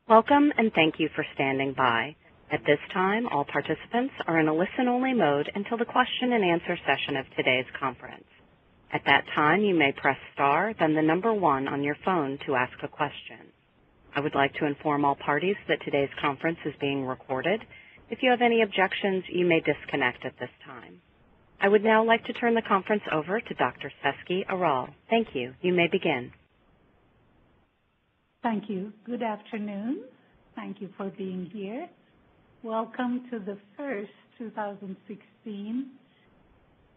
Welcome, and thank you for standing by. At this time, all participants are in a listen-only mode until the question-and-answer session of today's conference. At that time, you may press star, then the number 1 on your phone to ask a question. I would like to inform all parties that today's conference is being recorded. If you have any objections, you may disconnect at this time. I would now like to turn the conference over to Dr. Seski Aral. Thank you. You may begin. Thank you. Good afternoon. Thank you for being here. Welcome to the first 2016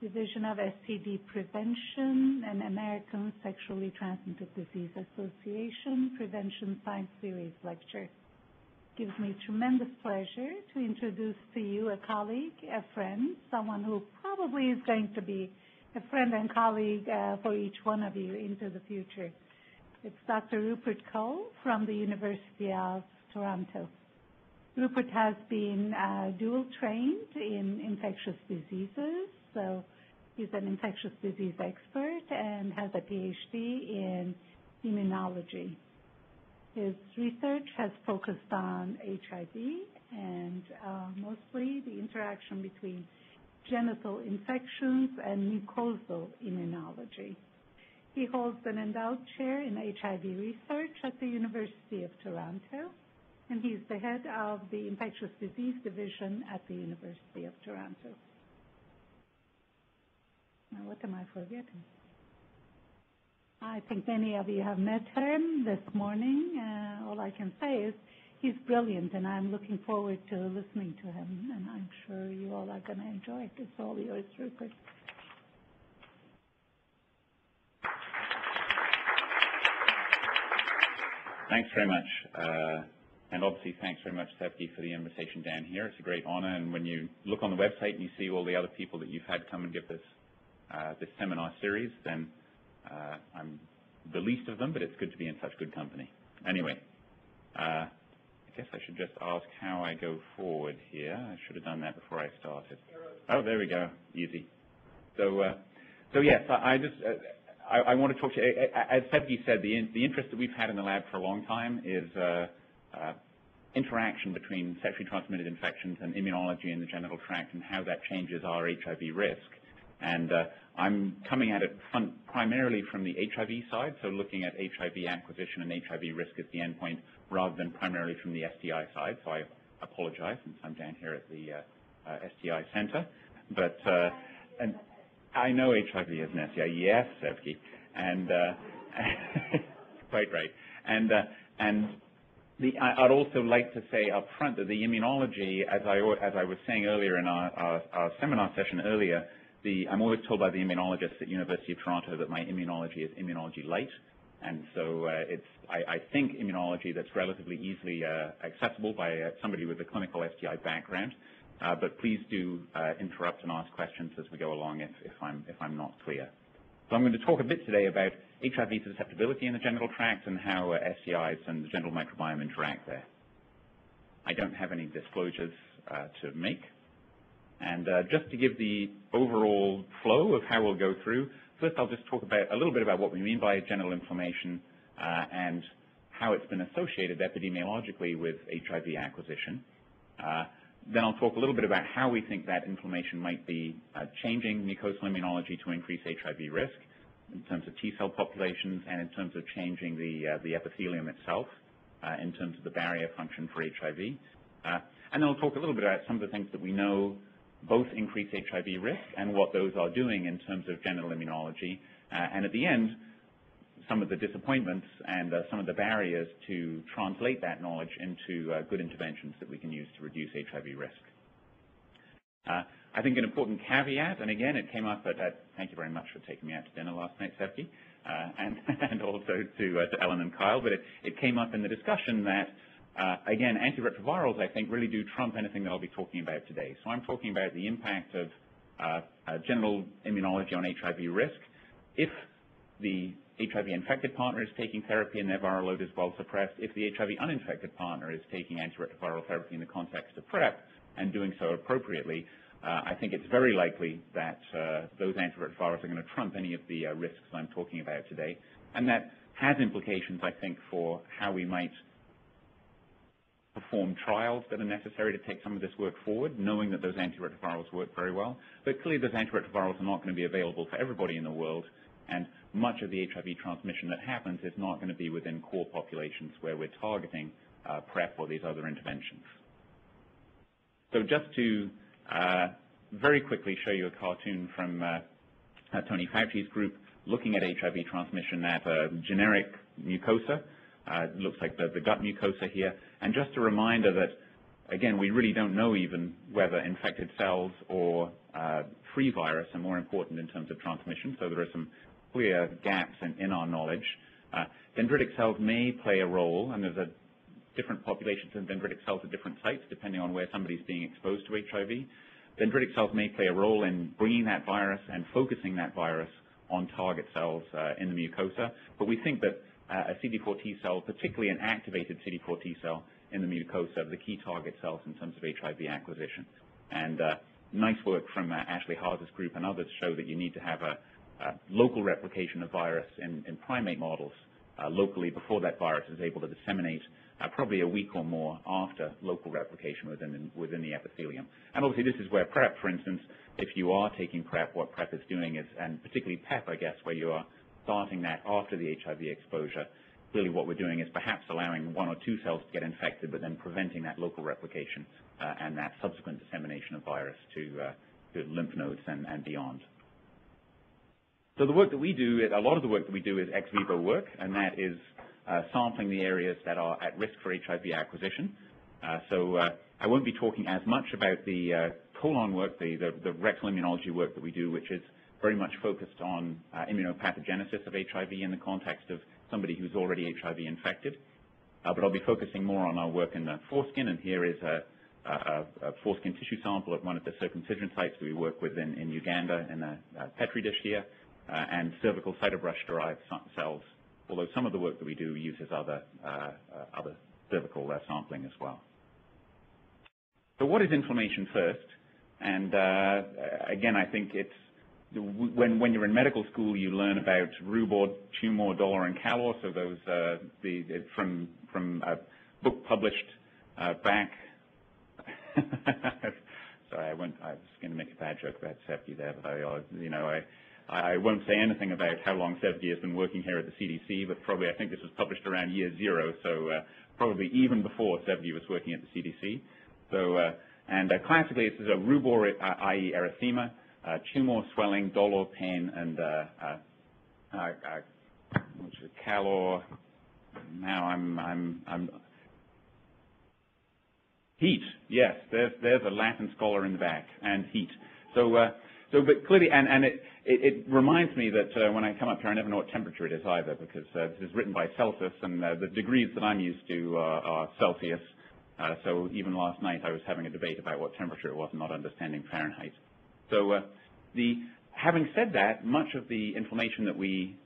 Division of STD Prevention and American Sexually Transmitted Disease Association Prevention Science Series lecture. It gives me tremendous pleasure to introduce to you a colleague, a friend, someone who probably is going to be a friend and colleague for each one of you into the future. It's Dr. Rupert Cole from the University of Toronto. Rupert has been dual trained in infectious diseases, so he's an infectious disease expert and has a PhD in immunology. His research has focused on HIV and mostly the interaction between genital infections and mucosal immunology. He holds an endowed chair in HIV research at the University of Toronto, and he's the head of the Infectious Disease Division at the University of Toronto. Now, what am I forgetting? I think many of you have met him this morning. All I can say is he's brilliant, and I'm looking forward to listening to him, and I'm sure you all are going to enjoy it. It's all yours, Rupert. Thanks very much. And obviously, thanks very much, Seski, for the invitation down here. It's a great honor. And when you look on the website and you see all the other people that you've had come and give this seminar series, then I'm the least of them, but it's good to be in such good company. Anyway, I guess I should just ask how I go forward here. I should have done that before I started. Oh, there we go. Easy. So yes, I want to talk to you. As Seski said, the interest that we've had in the lab for a long time is interaction between sexually transmitted infections and immunology in the genital tract and how that changes our HIV risk. And I'm coming at it primarily from the HIV side, so looking at HIV acquisition and HIV risk as the endpoint rather than primarily from the STI side. So I apologize since I'm down here at the STI Center. But and I know HIV is an STI. Yes, Sevki, and quite right. And I'd also like to say up front that the immunology, as I was saying earlier in our seminar session earlier, I'm always told by the immunologists at University of Toronto that my immunology is immunology light, and so I think immunology that's relatively easily accessible by somebody with a clinical STI background. But please do interrupt and ask questions as we go along if I'm not clear. So I'm going to talk a bit today about HIV susceptibility in the genital tract and how STIs and the genital microbiome interact there. I don't have any disclosures to make. And just to give the overall flow of how we'll go through, first I'll just talk about a little bit about what we mean by genital inflammation and how it's been associated epidemiologically with HIV acquisition. Then I'll talk a little bit about how we think that inflammation might be changing mucosal immunology to increase HIV risk in terms of T-cell populations and in terms of changing the epithelium itself in terms of the barrier function for HIV. And then I'll talk a little bit about some of the things that we know both increase HIV risk and what those are doing in terms of genital immunology. And at the end, some of the disappointments and some of the barriers to translate that knowledge into good interventions that we can use to reduce HIV risk. I think an important caveat, and again, it came up thank you very much for taking me out to dinner last night, Seski, and also to Ellen and Kyle, but it came up in the discussion that, again, antiretrovirals, I think, really do trump anything that I'll be talking about today. So I'm talking about the impact of genital immunology on HIV risk. If the HIV-infected partner is taking therapy and their viral load is well suppressed, if the HIV-uninfected partner is taking antiretroviral therapy in the context of PrEP and doing so appropriately, I think it's very likely that those antiretrovirals are going to trump any of the risks I'm talking about today. And that has implications, I think, for how we might perform trials that are necessary to take some of this work forward, knowing that those antiretrovirals work very well. But clearly those antiretrovirals are not going to be available for everybody in the world, and much of the HIV transmission that happens is not going to be within core populations where we're targeting PrEP or these other interventions. So just to very quickly show you a cartoon from Tony Fauci's group looking at HIV transmission at a generic mucosa. It looks like the gut mucosa here. And just a reminder that, again, we really don't know even whether infected cells or free virus are more important in terms of transmission, so there are some clear gaps in our knowledge. Dendritic cells may play a role, and there's different populations of dendritic cells at different sites depending on where somebody's being exposed to HIV. Dendritic cells may play a role in bringing that virus and focusing that virus on target cells in the mucosa, but we think that a CD4 T cell, particularly an activated CD4 T cell in the mucosa, are the key target cells in terms of HIV acquisition. And nice work from Ashley Haas's group and others show that you need to have a local replication of virus in primate models locally before that virus is able to disseminate, probably a week or more after local replication within the epithelium. And obviously this is where PrEP, for instance, if you are taking PrEP, what PrEP is doing is, and particularly PEP, I guess, where you are starting that after the HIV exposure, clearly what we're doing is perhaps allowing one or two cells to get infected, but then preventing that local replication and that subsequent dissemination of virus to lymph nodes and beyond. So the work that we do, a lot of the work that we do is ex vivo work, and that is sampling the areas that are at risk for HIV acquisition. So I won't be talking as much about the colon work, the rectal immunology work that we do, which is very much focused on immunopathogenesis of HIV in the context of somebody who's already HIV infected. But I'll be focusing more on our work in the foreskin, and here is a foreskin tissue sample at one of the circumcision sites that we work with in Uganda in a Petri dish here, and cervical cytobrush-derived cells, although some of the work that we do uses other cervical sampling as well. So what is inflammation first? And again, I think it's when you're in medical school, you learn about rubor, tumor, dolor, and calor. So those from a book published back. Sorry, I was going to make a bad joke about Sevgi there, but I won't say anything about how long Sevgi has been working here at the CDC, but probably I think this was published around year 0, so probably even before Sevgi was working at the CDC. So, classically, this is a rubor, i.e. erythema, tumor, swelling, dolor, pain, and which is calor. Now I'm heat. Yes, there's a Latin scholar in the back, and heat. But clearly, and it reminds me that when I come up here, I never know what temperature it is either, because this is written by Celsius, and the degrees that I'm used to are Celsius. So even last night, I was having a debate about what temperature it was, and not understanding Fahrenheit. So having said that, much of the inflammation that we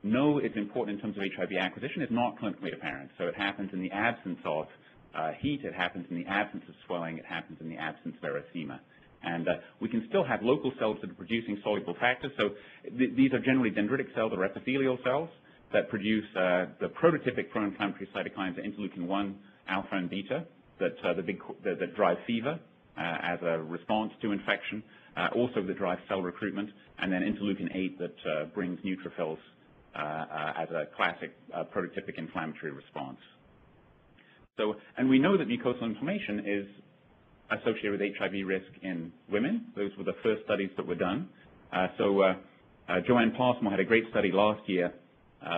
know is important in terms of HIV acquisition is not clinically apparent. So it happens in the absence of heat, it happens in the absence of swelling, it happens in the absence of erythema. And we can still have local cells that are producing soluble factors. So these are generally dendritic cells or epithelial cells that produce the prototypic pro-inflammatory cytokines, interleukin-1, alpha, and beta, that drive fever as a response to infection, also that drive cell recruitment, and then interleukin-8 that brings neutrophils as a classic prototypic inflammatory response. So, and we know that mucosal inflammation is associated with HIV risk in women. Those were the first studies that were done. Joanne Passmore had a great study last year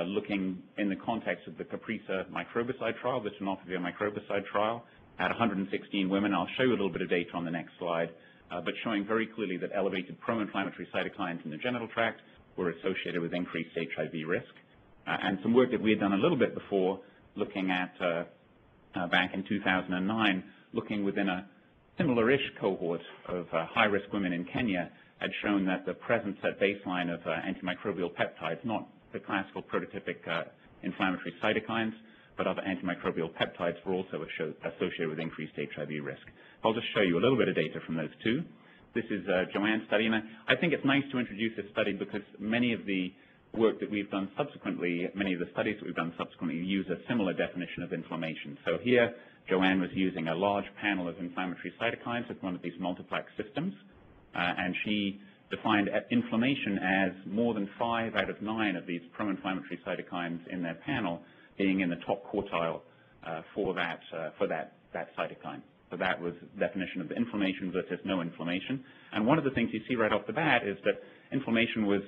looking in the context of the Caprisa microbicide trial, the tenofovir microbicide trial, at 116 women. I'll show you a little bit of data on the next slide, but showing very clearly that elevated pro-inflammatory cytokines in the genital tract were associated with increased HIV risk. And some work that we had done a little bit before, looking at back in 2009, looking within a similar-ish cohort of high-risk women in Kenya, had shown that the presence at baseline of antimicrobial peptides, not the classical prototypic inflammatory cytokines, but other antimicrobial peptides were also associated with increased HIV risk. I'll just show you a little bit of data from those two. This is Joanne's study, and I think it's nice to introduce this study because many of the work that we've done subsequently, many of the studies that we've done subsequently use a similar definition of inflammation. So here, Joanne was using a large panel of inflammatory cytokines with one of these multiplex systems, and she defined inflammation as more than 5 out of 9 of these pro-inflammatory cytokines in their panel being in the top quartile for that cytokine. So that was the definition of the inflammation versus no inflammation. And one of the things you see right off the bat is that inflammation was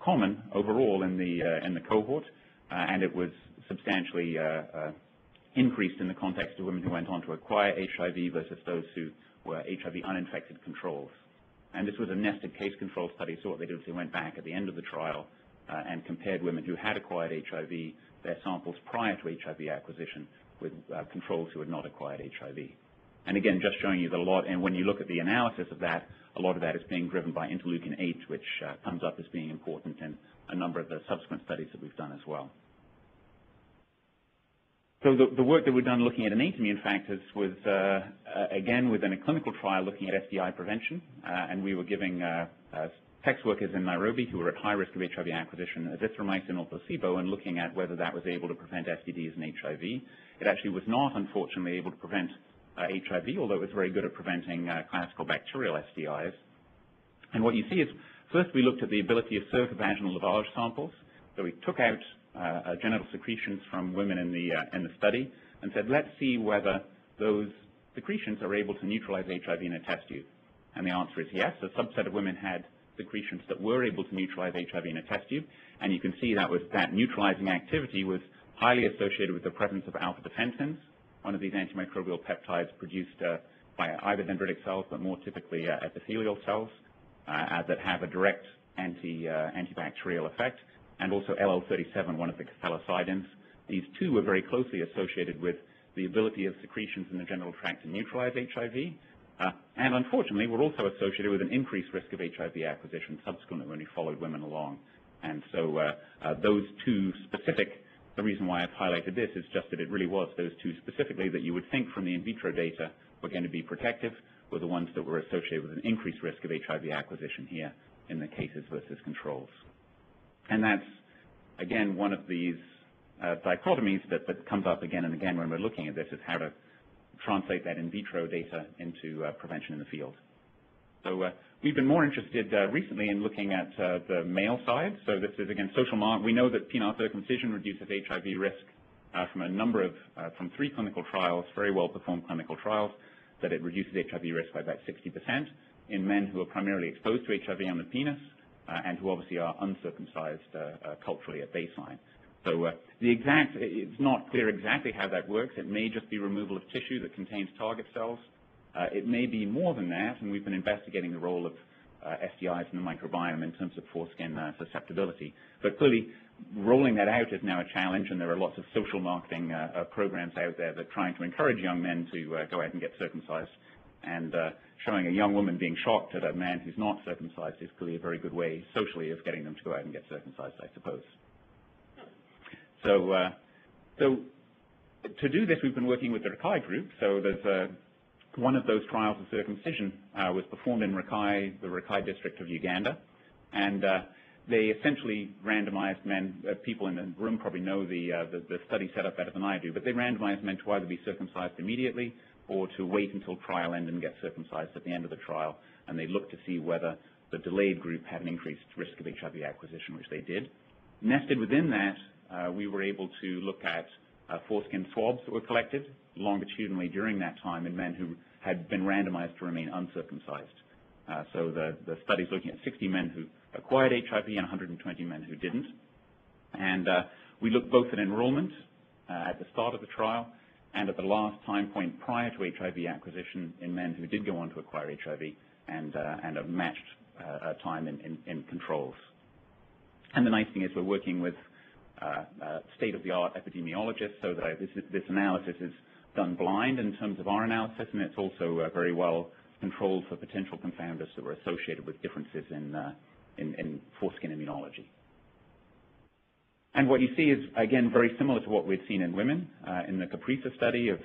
common overall in the cohort, and it was substantially increased in the context of women who went on to acquire HIV versus those who were HIV uninfected controls. And this was a nested case control study, so what they did was they went back at the end of the trial and compared women who had acquired HIV, their samples prior to HIV acquisition, with controls who had not acquired HIV. And again, just showing you that a lot, and when you look at the analysis of that, a lot of that is being driven by interleukin-8, which comes up as being important in a number of the subsequent studies that we've done as well. So the work that we've done looking at innate immune factors was, again, within a clinical trial looking at STI prevention, and we were giving sex workers in Nairobi who were at high risk of HIV acquisition azithromycin or placebo and looking at whether that was able to prevent STDs and HIV. It actually was not, unfortunately, able to prevent HIV, although it was very good at preventing classical bacterial STIs. And what you see is, first we looked at the ability of cervicovaginal lavage samples. So we took out genital secretions from women in the study and said, let's see whether those secretions are able to neutralize HIV in a test tube. And the answer is yes. A subset of women had secretions that were able to neutralize HIV in a test tube, and you can see that neutralizing activity was highly associated with the presence of alpha-defensins, one of these antimicrobial peptides produced by either dendritic cells, but more typically epithelial cells that have a direct antibacterial effect, and also LL37, one of the cathelicidins. These two were very closely associated with the ability of secretions in the genital tract to neutralize HIV, and unfortunately were also associated with an increased risk of HIV acquisition subsequently when we followed women along. And so those two specific, the reason why I've highlighted this is just that it really was those two specifically that you would think from the in vitro data were going to be protective, were the ones that were associated with an increased risk of HIV acquisition here in the cases versus controls. And that's, again, one of these dichotomies that comes up again and again when we're looking at this, is how to translate that in vitro data into prevention in the field. So we've been more interested recently in looking at the male side. So this is, again, social mark. We know that penile circumcision reduces HIV risk from a number of, from 3 clinical trials, very well-performed clinical trials, that it reduces HIV risk by about 60% in men who are primarily exposed to HIV on the penis and who obviously are uncircumcised culturally at baseline. So it's not clear exactly how that works. It may just be removal of tissue that contains target cells. It may be more than that, and we've been investigating the role of STIs in the microbiome in terms of foreskin susceptibility. But clearly, rolling that out is now a challenge, and there are lots of social marketing programs out there that are trying to encourage young men to go out and get circumcised. And showing a young woman being shocked at a man who's not circumcised is clearly a very good way, socially, of getting them to go out and get circumcised, I suppose. So to do this, we've been working with the Rakai group. So there's one of those trials of circumcision was performed in Rakai, the Rakai district of Uganda, and they essentially randomized men. People in the room probably know the study setup better than I do, but they randomized men to either be circumcised immediately or to wait until trial end and get circumcised at the end of the trial, and they looked to see whether the delayed group had an increased risk of HIV acquisition, which they did. Nested within that, we were able to look at foreskin swabs that were collected longitudinally during that time in men who had been randomized to remain uncircumcised. So the study's looking at 60 men who acquired HIV and 120 men who didn't. And we looked both at enrollment at the start of the trial and at the last time point prior to HIV acquisition in men who did go on to acquire HIV, and a matched time in controls. And the nice thing is we're working with state-of-the-art epidemiologists, so that this analysis is done blind in terms of our analysis, and it's also very well controlled for potential confounders that were associated with differences in foreskin immunology. And what you see is, again, very similar to what we'd seen in women. In the CAPRISA study of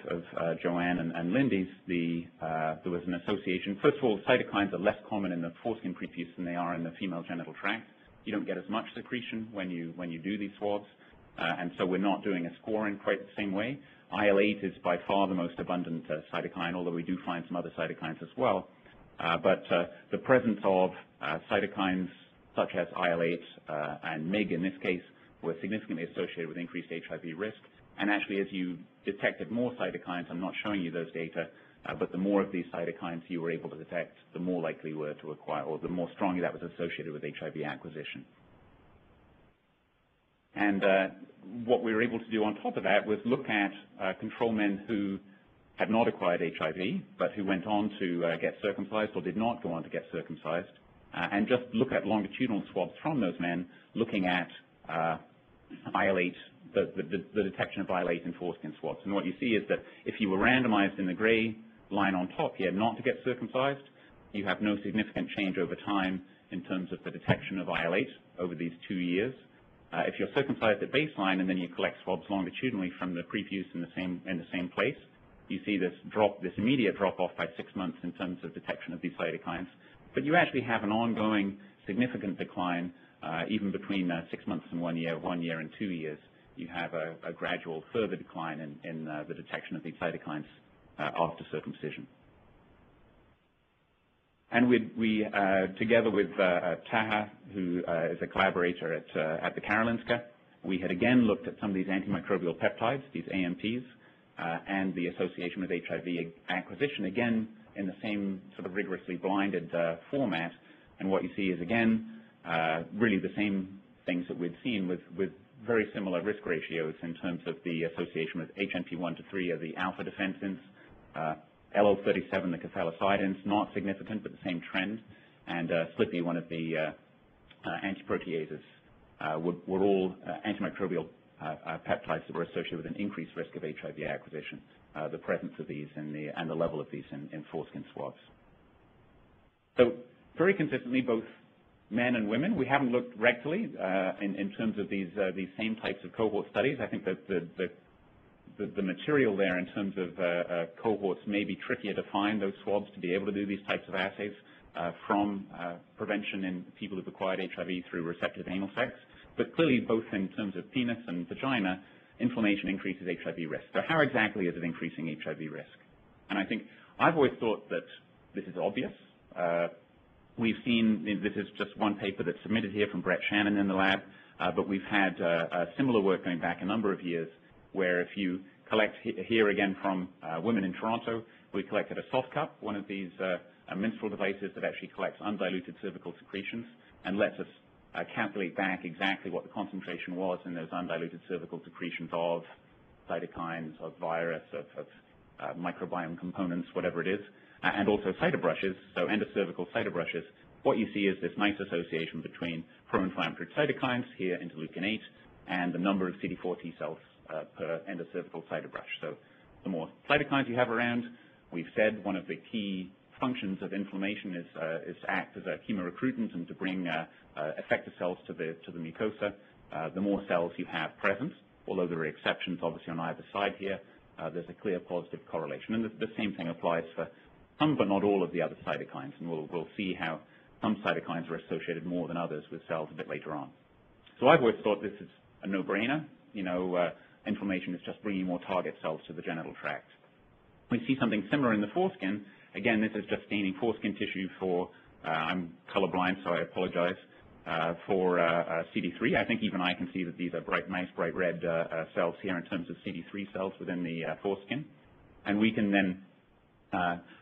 Joanne and Lindy's, there was an association. First of all, cytokines are less common in the foreskin prepuce than they are in the female genital tract. You don't get as much secretion when you do these swabs, and so we're not doing a score in quite the same way. IL-8 is by far the most abundant cytokine, although we do find some other cytokines as well. But the presence of cytokines such as IL-8 and MIG in this case were significantly associated with increased HIV risk. And actually, as you detected more cytokines, I'm not showing you those data, but the more of these cytokines you were able to detect, the more likely you were to acquire, or the more strongly that was associated with HIV acquisition. And what we were able to do on top of that was look at control men who had not acquired HIV, but who went on to get circumcised or did not go on to get circumcised, and just look at longitudinal swabs from those men, looking at IL-8, the detection of IL-8 in foreskin swabs. And what you see is that if you were randomized in the gray line on top here not to get circumcised, you have no significant change over time in terms of the detection of IL-8 over these 2 years. If you're circumcised at baseline and then you collect swabs longitudinally from the prepuce in the same place, you see this immediate drop off by 6 months in terms of detection of these cytokines. But you actually have an ongoing significant decline even between 6 months and 1 year, 1 year and 2 years. You have a gradual further decline in the detection of these cytokines after circumcision. And we together with Taha, who is a collaborator at the Karolinska, we had again looked at some of these antimicrobial peptides, these AMPs, and the association with HIV acquisition, again in the same sort of rigorously blinded format. And what you see is, again, really the same things that we'd seen with very similar risk ratios in terms of the association with HNP1 to 3 of the alpha defensins, LO37, the cathelicidins, not significant, but the same trend, and SLIPI, one of the antiproteases, were all antimicrobial peptides that were associated with an increased risk of HIV acquisition, the presence of these and the level of these in foreskin swabs. So very consistently, both men and women. We haven't looked rectally in terms of these same types of cohort studies. I think that the material there in terms of cohorts may be trickier to find those swabs to be able to do these types of assays from prevention in people who've acquired HIV through receptive anal sex. But clearly, both in terms of penis and vagina, inflammation increases HIV risk. So how exactly is it increasing HIV risk? And I think I've always thought that this is obvious. We've seen, this is just one paper that's submitted here from Brett Shannon in the lab, but we've had similar work going back a number of years where if you collect here again from women in Toronto, we collected a soft cup, one of these menstrual devices that actually collects undiluted cervical secretions and lets us calculate back exactly what the concentration was in those undiluted cervical secretions of cytokines, of virus, of microbiome components, whatever it is, and also cytobrushes, so endocervical cytobrushes. What you see is this nice association between pro-inflammatory cytokines, here interleukin-8, and the number of CD4 T cells per endocervical cytobrush. So the more cytokines you have around, we've said one of the key functions of inflammation is to act as a chemorecruitant and to bring effector cells to the mucosa. The more cells you have present, although there are exceptions obviously on either side here, there's a clear positive correlation. And the same thing applies for some but not all of the other cytokines, and we'll see how some cytokines are associated more than others with cells a bit later on. So I've always thought this is a no-brainer. Inflammation is just bringing more target cells to the genital tract. We see something similar in the foreskin. Again, this is just staining foreskin tissue for, I'm colorblind, so I apologize, for CD3. I think even I can see that these are nice bright red cells here in terms of CD3 cells within the foreskin. And we can then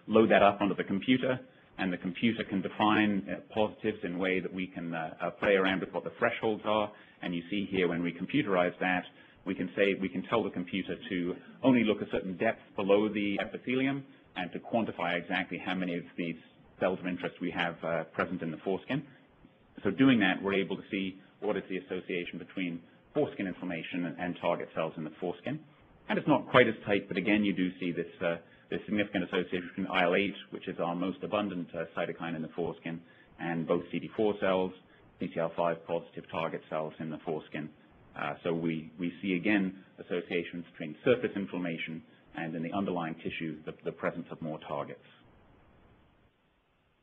load that up onto the computer, and the computer can define positives in a way that we can play around with what the thresholds are. And you see here when we computerize that, we can tell the computer to only look a certain depth below the epithelium and to quantify exactly how many of these cells of interest we have present in the foreskin. So doing that, we're able to see what is the association between foreskin inflammation and target cells in the foreskin. And it's not quite as tight, but again, you do see this significant association between IL-8, which is our most abundant cytokine in the foreskin, and both CD4 cells, CCL5 positive target cells in the foreskin. So we see, again, associations between surface inflammation and in the underlying tissue, the presence of more targets.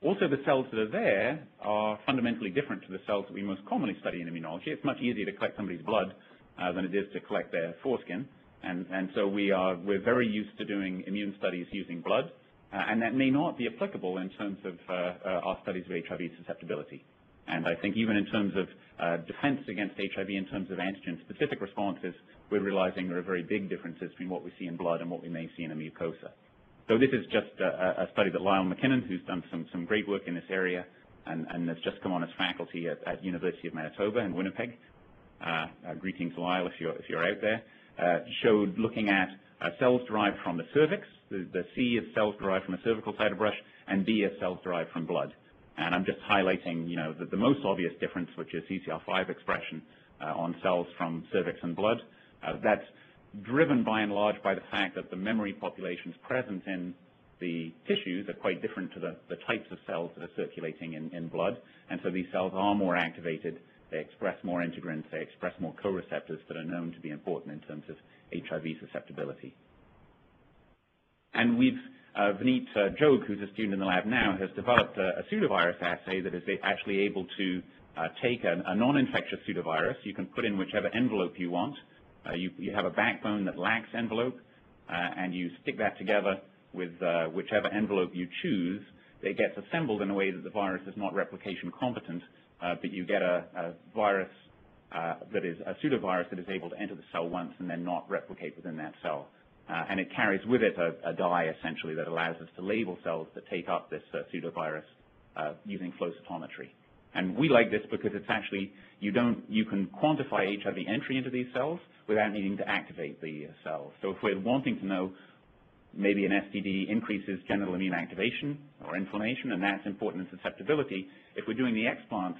Also, the cells that are there are fundamentally different to the cells that we most commonly study in immunology. It's much easier to collect somebody's blood than it is to collect their foreskin. And so we're very used to doing immune studies using blood, and that may not be applicable in terms of our studies of HIV susceptibility. And I think even in terms of defense against HIV, in terms of antigen-specific responses, we're realizing there are very big differences between what we see in blood and what we may see in a mucosa. So this is just a study that Lyle McKinnon, who's done some great work in this area and has just come on as faculty at University of Manitoba in Winnipeg. Greetings, Lyle, if you're out there. Showed looking at cells derived from the cervix. The C is cells derived from a cervical cytobrush, and B is cells derived from blood. And I'm just highlighting, the most obvious difference, which is CCR5 expression on cells from cervix and blood. That's driven by and large by the fact that the memory populations present in the tissues are quite different to the types of cells that are circulating in blood. And so these cells are more activated. They express more integrins. They express more co-receptors that are known to be important in terms of HIV susceptibility. And Vineet Jog, who's a student in the lab now, has developed a pseudovirus assay that is actually able to take a non-infectious pseudovirus. You can put in whichever envelope you want. You have a backbone that lacks envelope, and you stick that together with whichever envelope you choose. It gets assembled in a way that the virus is not replication competent, but you get a virus that is a pseudovirus that is able to enter the cell once and then not replicate within that cell. And it carries with it a dye, essentially, that allows us to label cells that take up this pseudovirus using flow cytometry. And we like this because it's actually, you can quantify HIV entry into these cells without needing to activate the cells. So if we're wanting to know maybe an STD increases genital immune activation or inflammation, and that's important in susceptibility, if we're doing the explants,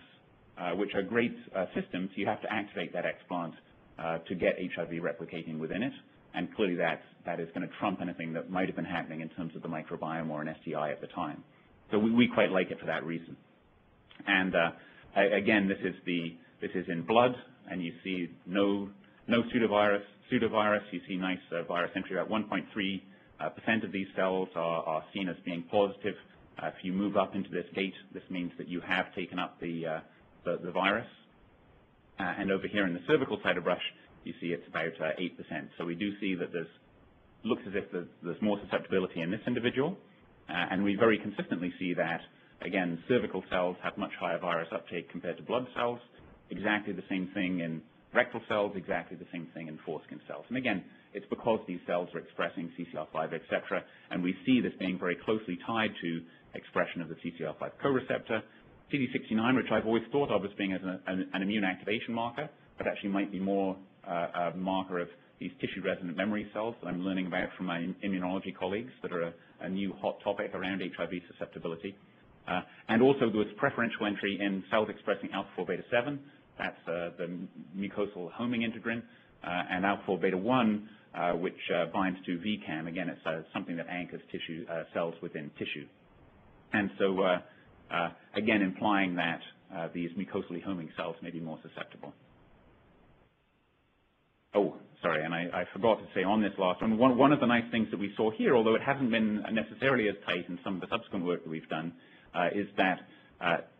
which are great systems, you have to activate that explant to get HIV replicating within it. And clearly that is going to trump anything that might have been happening in terms of the microbiome or an STI at the time. So we quite like it for that reason. And again, this is in blood, and you see no pseudovirus. You see nice virus entry. About 1.3% of these cells are seen as being positive. If you move up into this gate, this means that you have taken up the virus. And over here in the cervical cytobrush, you see it's about 8%. So we do see that looks as if there's more susceptibility in this individual, and we very consistently see that. Again, cervical cells have much higher virus uptake compared to blood cells. Exactly the same thing in rectal cells, exactly the same thing in foreskin cells. And again, it's because these cells are expressing CCR5, etc., and we see this being very closely tied to expression of the CCR5 co-receptor. CD69, which I've always thought of as being as an immune activation marker, but actually might be more a marker of these tissue-resident memory cells that I'm learning about from my immunology colleagues that are a new hot topic around HIV susceptibility. And also there was preferential entry in cells expressing alpha-4 beta-7. That's the mucosal homing integrin, and alpha-4 beta-1, which binds to VCAM. Again, it's something that anchors tissue cells within tissue. And so, again, implying that these mucosally homing cells may be more susceptible. Oh, sorry, and I forgot to say on this last one of the nice things that we saw here, although it hasn't been necessarily as tight in some of the subsequent work that we've done, is that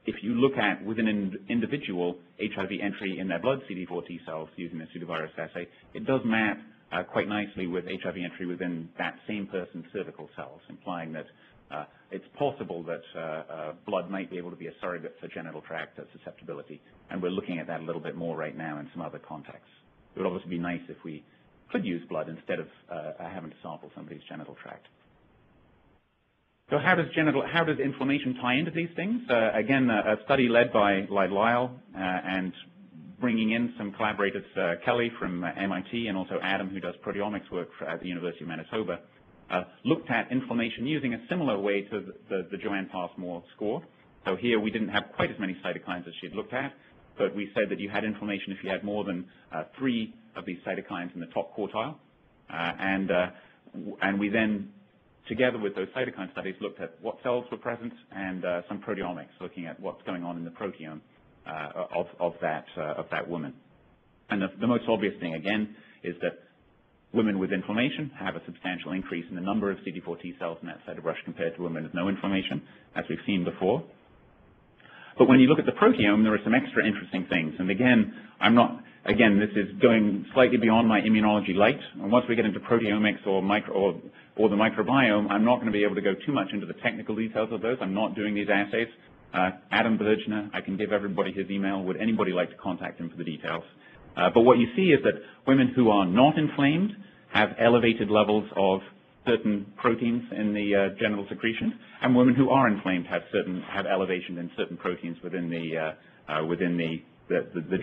if you look at within an individual HIV entry in their blood CD4 T cells using the pseudovirus assay, it does map quite nicely with HIV entry within that same person's cervical cells, implying that it's possible that blood might be able to be a surrogate for genital tract susceptibility. And we're looking at that a little bit more right now in some other contexts. It would obviously be nice if we could use blood instead of having to sample somebody's genital tract. So how does inflammation tie into these things? Again, a study led by Lyle and bringing in some collaborators, Kelly from MIT and also Adam, who does proteomics work at the University of Manitoba, looked at inflammation using a similar way to the Joanne Passmore score. So here we didn't have quite as many cytokines as she'd looked at, but we said that you had inflammation if you had more than 3 of these cytokines in the top quartile. And we then, together with those cytokine studies, looked at what cells were present and some proteomics, looking at what's going on in the proteome of that woman. And the most obvious thing, again, is that women with inflammation have a substantial increase in the number of CD4 T cells in that cytobrush compared to women with no inflammation, as we've seen before. But when you look at the proteome, there are some extra interesting things. And again, this is going slightly beyond my immunology light. And once we get into proteomics or the microbiome, I'm not going to be able to go too much into the technical details of those. I'm not doing these assays. Adam Bergner, I can give everybody his email. Would anybody like to contact him for the details? But what you see is that women who are not inflamed have elevated levels of certain proteins in the genital secretions, and women who are inflamed have elevation in certain proteins within the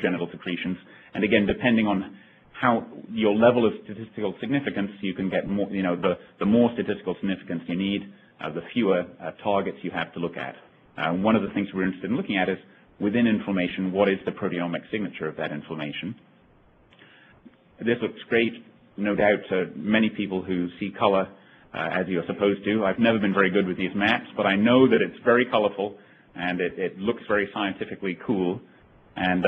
genital secretions. And again, depending on how your level of statistical significance, you can get more. The more statistical significance you need, the fewer targets you have to look at. One of the things we're interested in looking at is within inflammation, what is the proteomic signature of that inflammation? This looks great, no doubt, to many people who see color as you're supposed to. I've never been very good with these maps, but I know that it's very colorful and it looks very scientifically cool. And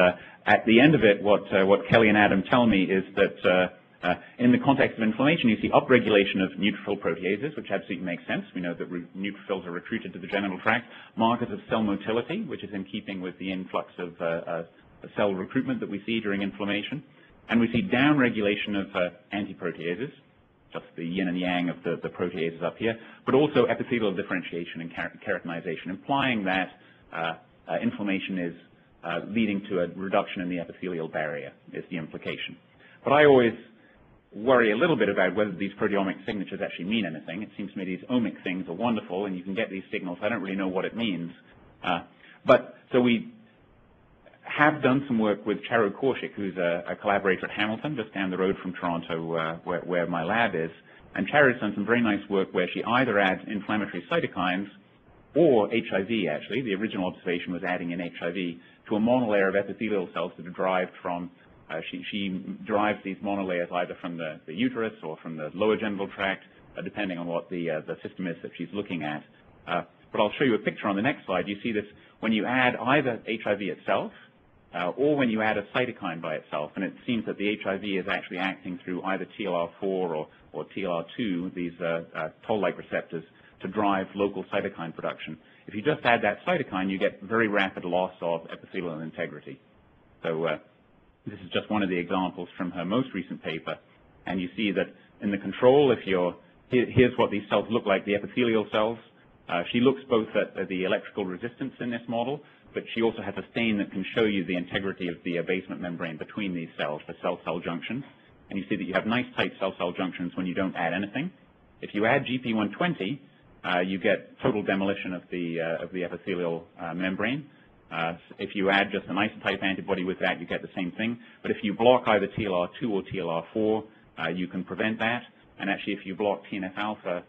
at the end of it, what Kelly and Adam tell me is that in the context of inflammation, you see upregulation of neutrophil proteases, which absolutely makes sense. We know that neutrophils are recruited to the genital tract. Markers of cell motility, which is in keeping with the influx of cell recruitment that we see during inflammation. And we see downregulation of antiproteases, just the yin and yang of the proteases up here, but also epithelial differentiation and keratinization, implying that inflammation is leading to a reduction in the epithelial barrier, is the implication. But I always worry a little bit about whether these proteomic signatures actually mean anything. It seems to me these omic things are wonderful, and you can get these signals. I don't really know what it means. So we have done some work with Charu Kaushik, who's a collaborator at Hamilton, just down the road from Toronto, where my lab is. And Charu's done some very nice work where she either adds inflammatory cytokines or HIV, actually. The original observation was adding in HIV to a monolayer of epithelial cells that are derived from she derives these monolayers either from the uterus or from the lower genital tract, depending on what the system is that she's looking at. But I'll show you a picture on the next slide. You see this when you add either HIV itself or when you add a cytokine by itself, and it seems that the HIV is actually acting through either TLR4 or TLR2, these toll-like receptors, to drive local cytokine production. If you just add that cytokine, you get very rapid loss of epithelial integrity. So this is just one of the examples from her most recent paper, and you see that in the control, here's what these cells look like, the epithelial cells. She looks both at the electrical resistance in this model, but she also has a stain that can show you the integrity of the basement membrane between these cells, the cell-cell junctions. And you see that you have nice tight cell-cell junctions when you don't add anything. If you add GP120, you get total demolition of the epithelial membrane. If you add just an isotype antibody with that, you get the same thing. But if you block either TLR2 or TLR4, you can prevent that. And actually, if you block TNF-alpha,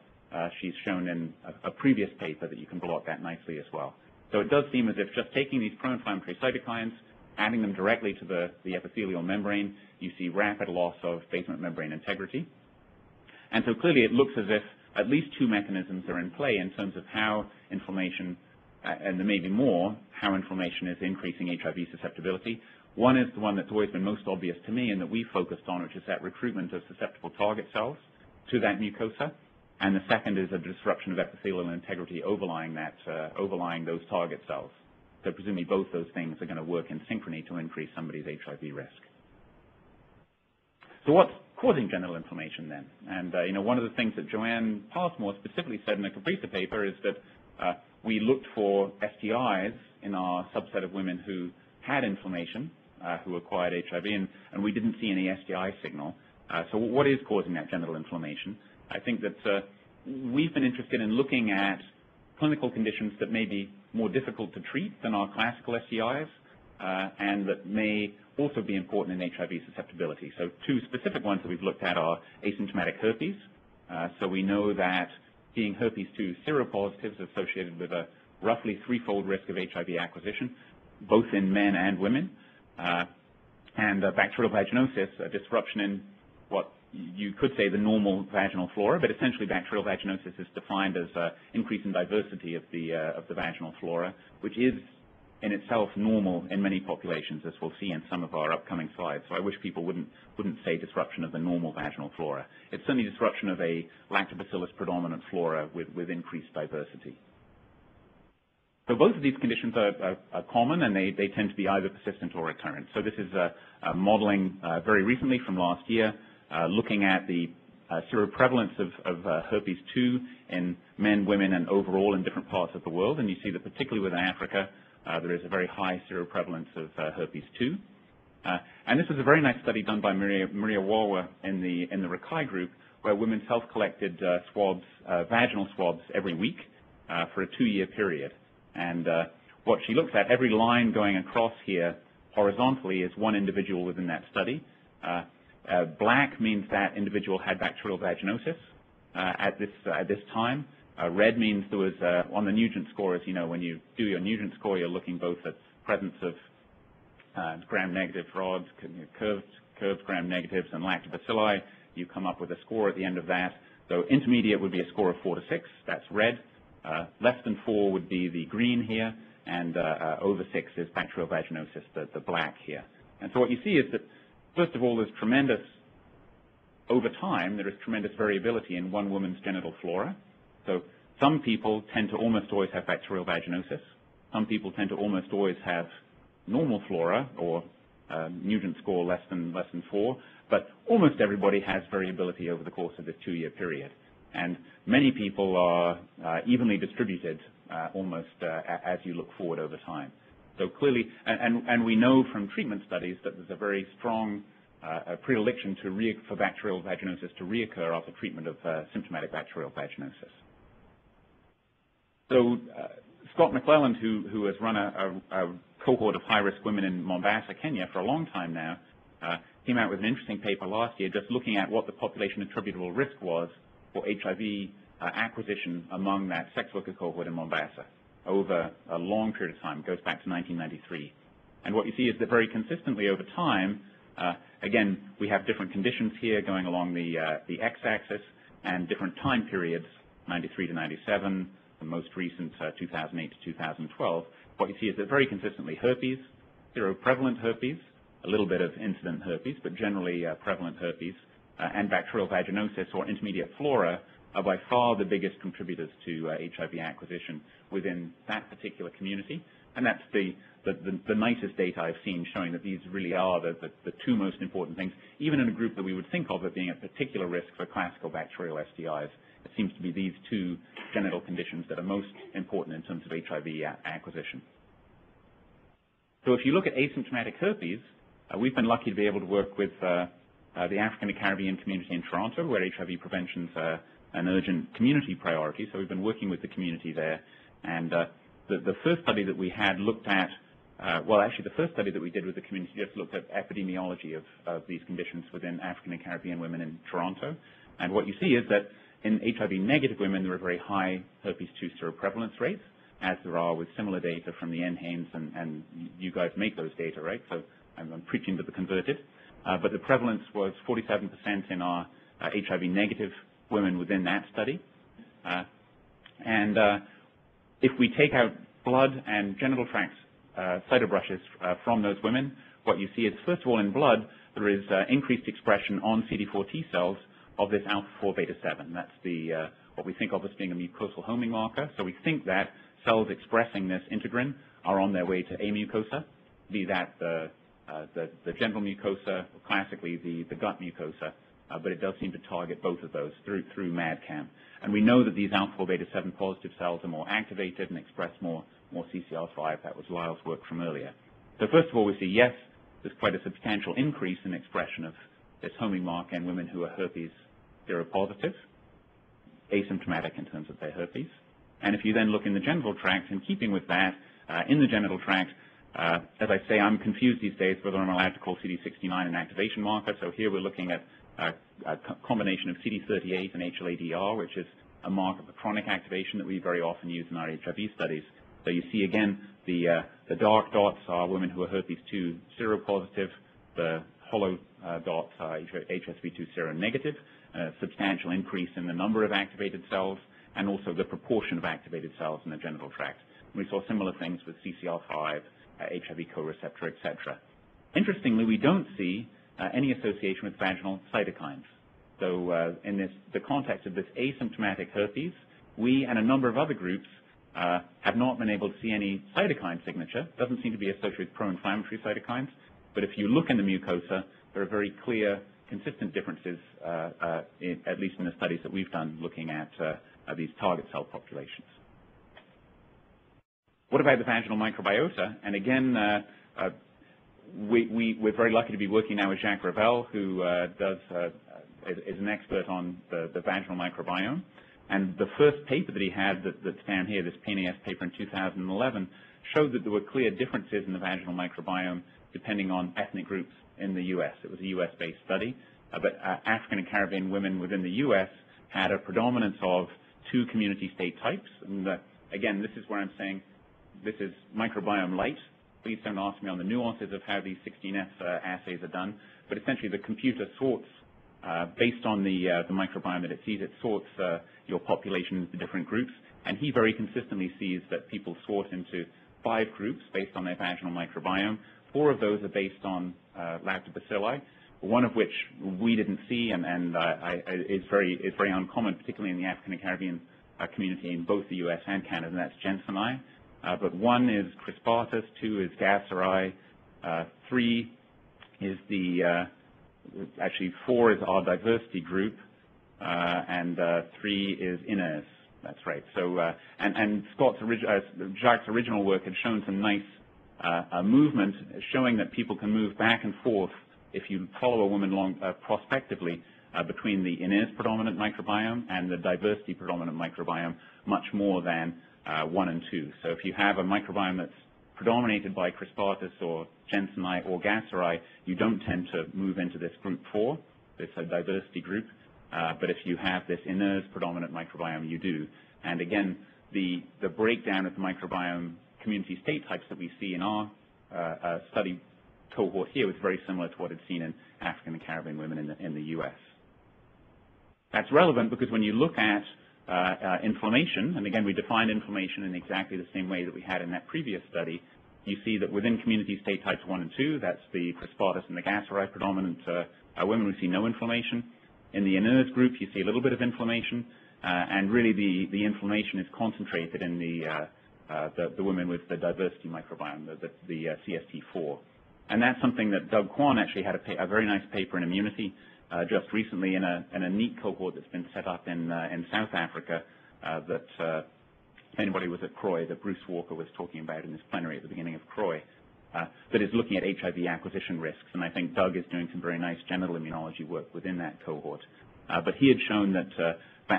she's shown in a previous paper that you can block that nicely as well. So it does seem as if just taking these pro-inflammatory cytokines, adding them directly to the epithelial membrane, you see rapid loss of basement membrane integrity. And so clearly it looks as if at least two mechanisms are in play in terms of how inflammation, and there may be more, how inflammation is increasing HIV susceptibility. One is the one that's always been most obvious to me and that we focused on, which is that recruitment of susceptible target cells to that mucosa. And the second is a disruption of epithelial integrity overlying those target cells. So presumably both those things are going to work in synchrony to increase somebody's HIV risk. So what's causing genital inflammation then? And one of the things that Joanne Passmore specifically said in the Caprisa paper is that we looked for STIs in our subset of women who had inflammation, who acquired HIV, and we didn't see any STI signal. So what is causing that genital inflammation? I think that we've been interested in looking at clinical conditions that may be more difficult to treat than our classical STIs, and that may also be important in HIV susceptibility. So two specific ones that we've looked at are asymptomatic herpes. So we know that being herpes 2 seropositive is associated with a roughly threefold risk of HIV acquisition, both in men and women. And bacterial vaginosis, a disruption in what you could say the normal vaginal flora, but essentially bacterial vaginosis is defined as increase in diversity of the vaginal flora, which is in itself normal in many populations, as we'll see in some of our upcoming slides. So I wish people wouldn't say disruption of the normal vaginal flora. It's certainly disruption of a lactobacillus predominant flora with increased diversity. So both of these conditions are common, and they tend to be either persistent or recurrent. So this is modeling very recently from last year, looking at the seroprevalence of herpes 2 in men, women, and overall in different parts of the world. And you see that particularly within Africa, there is a very high seroprevalence of herpes 2. And this was a very nice study done by Maria Wawa in the Rakai group, where women self-collected vaginal swabs every week for a 2-year period. And what she looks at, every line going across here horizontally is one individual within that study. Black means that individual had bacterial vaginosis at this time. Red means there was, on the Nugent score, as you know, when you do your Nugent score, you're looking both at presence of gram-negative rods, curved gram-negatives, and lactobacilli. You come up with a score at the end of that. So intermediate would be a score of 4 to 6. That's red. Less than 4 would be the green here, and over 6 is bacterial vaginosis, the black here. And so what you see is that, first of all, there's tremendous, over time, there is tremendous variability in one woman's genital flora. So some people tend to almost always have bacterial vaginosis. Some people tend to almost always have normal flora, or Nugent score less than 4. But almost everybody has variability over the course of this 2-year period. And many people are evenly distributed almost as you look forward over time. So clearly, and we know from treatment studies that there's a very strong predilection for bacterial vaginosis to reoccur after treatment of symptomatic bacterial vaginosis. So Scott McClelland, who has run a cohort of high-risk women in Mombasa, Kenya for a long time now, came out with an interesting paper last year just looking at what the population attributable risk was for HIV acquisition among that sex worker cohort in Mombasa over a long period of time. It goes back to 1993. And what you see is that very consistently over time, again, we have different conditions here going along the x-axis and different time periods, 93 to 97, the most recent 2008 to 2012. What you see is that very consistently herpes, seroprevalent herpes, a little bit of incident herpes, but generally prevalent herpes, and bacterial vaginosis or intermediate flora are by far the biggest contributors to HIV acquisition within that particular community. And that's the nicest data I've seen showing that these really are the two most important things, even in a group that we would think of as being at particular risk for classical bacterial STIs. It seems to be these two genital conditions that are most important in terms of HIV acquisition. So if you look at asymptomatic herpes, we've been lucky to be able to work with the African and Caribbean community in Toronto, where HIV prevention is an urgent community priority. So we've been working with the community there. And the first study that we had looked at, the first study that we did with the community just looked at epidemiology of these conditions within African and Caribbean women in Toronto. And what you see is that in HIV-negative women, there are very high herpes 2 seroprevalence rates, as there are with similar data from the NHANES, and you guys make those data, right? So I'm preaching to the converted. But the prevalence was 47% in our HIV-negative women within that study. If we take out blood and genital tract cytobrushes from those women, what you see is, first of all, in blood, there is increased expression on CD4 T cells of this alpha-4 beta-7. That's what we think of as being a mucosal homing marker. So we think that cells expressing this integrin are on their way to a mucosa, be that the genital mucosa, or classically the gut mucosa, but it does seem to target both of those through MADCAM. And we know that these alpha-4 beta-7 positive cells are more activated and express more CCR5. That was Lyle's work from earlier. So first of all, we see, yes, there's quite a substantial increase in expression of this homing marker in women who are herpes seropositive, asymptomatic in terms of their herpes. And if you then look in the genital tract, in keeping with that, in the genital tract, as I say, I'm confused these days whether I'm allowed to call CD69 an activation marker. So here we're looking at a combination of CD38 and HLA-DR, which is a marker for chronic activation that we very often use in our HIV studies. So you see again the dark dots are women who are herpes 2 seropositive. The hollow dots are HSV2 seronegative. A substantial increase in the number of activated cells and also the proportion of activated cells in the genital tract. We saw similar things with CCR5, HIV co-receptor, etc. Interestingly, we don't see any association with vaginal cytokines. So in the context of this asymptomatic herpes, we and a number of other groups have not been able to see any cytokine signature. Doesn't seem to be associated with pro-inflammatory cytokines. But if you look in the mucosa, there are very clear, consistent differences, at least in the studies that we've done looking at these target cell populations. What about the vaginal microbiota? And again, we're very lucky to be working now with Jacques Ravel, who is an expert on the vaginal microbiome. And the first paper that he had that's down here, this PNAS paper in 2011, showed that there were clear differences in the vaginal microbiome depending on ethnic groups in the U.S. It was a U.S.-based study, but African and Caribbean women within the U.S. had a predominance of 2 community state types. And again, this is where I'm saying this is microbiome light. Please don't ask me on the nuances of how these 16F assays are done, but essentially the computer sorts, based on the microbiome that it sees, it sorts your population into different groups, and he very consistently sees that people sort into 5 groups based on their vaginal microbiome. 4 of those are based on lactobacilli, one of which we didn't see and is very uncommon, particularly in the African and Caribbean community in both the U.S. and Canada, and that's Jensenii. But 1 is Crispatus, 2 is Gasseri, 3 is actually 4 is our diversity group, and 3 is Inez. That's right. So, and Jacques' original work had shown some nice movement, showing that people can move back and forth if you follow a woman prospectively between the Inez predominant microbiome and the diversity predominant microbiome much more than 1 and 2. So if you have a microbiome that's predominated by Crispatus or Jensenii or Gasseri, you don't tend to move into this group 4, this diversity group. But if you have this Inez predominant microbiome, you do. And again, the breakdown of the microbiome community state types that we see in our study cohort here was very similar to what is seen in African and Caribbean women in the U.S. That's relevant because when you look at inflammation, and again, we defined inflammation in exactly the same way that we had in that previous study, you see that within community state types 1 and 2, that's the Crispatus and the Gasseri predominant women, we see no inflammation. In the Inez group, you see a little bit of inflammation, and really the inflammation is concentrated in the women with the diversity microbiome, the CST4. And that's something that Doug Kwon actually had a very nice paper in Immunity just recently in a neat cohort that's been set up in South Africa that if anybody was at CROI, that Bruce Walker was talking about in this plenary at the beginning of CROI, that is looking at HIV acquisition risks. And I think Doug is doing some very nice genital immunology work within that cohort. But he had shown that,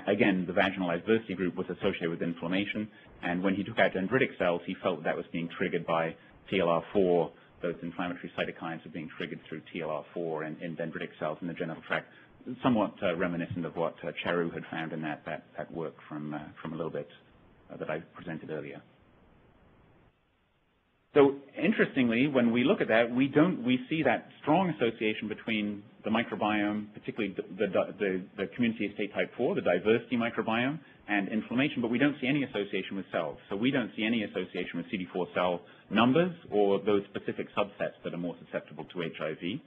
again, the vaginal diversity group was associated with inflammation. And when he took out dendritic cells, he felt that was being triggered by TLR4. Those inflammatory cytokines are being triggered through TLR4 in dendritic cells in the genital tract, somewhat reminiscent of what Charu had found in that work from a little bit that I presented earlier. So interestingly, when we look at that, we see that strong association between the microbiome, particularly the community state type 4, the diversity microbiome, and inflammation, but we don't see any association with cells. So we don't see any association with CD4 cell numbers or those specific subsets that are more susceptible to HIV.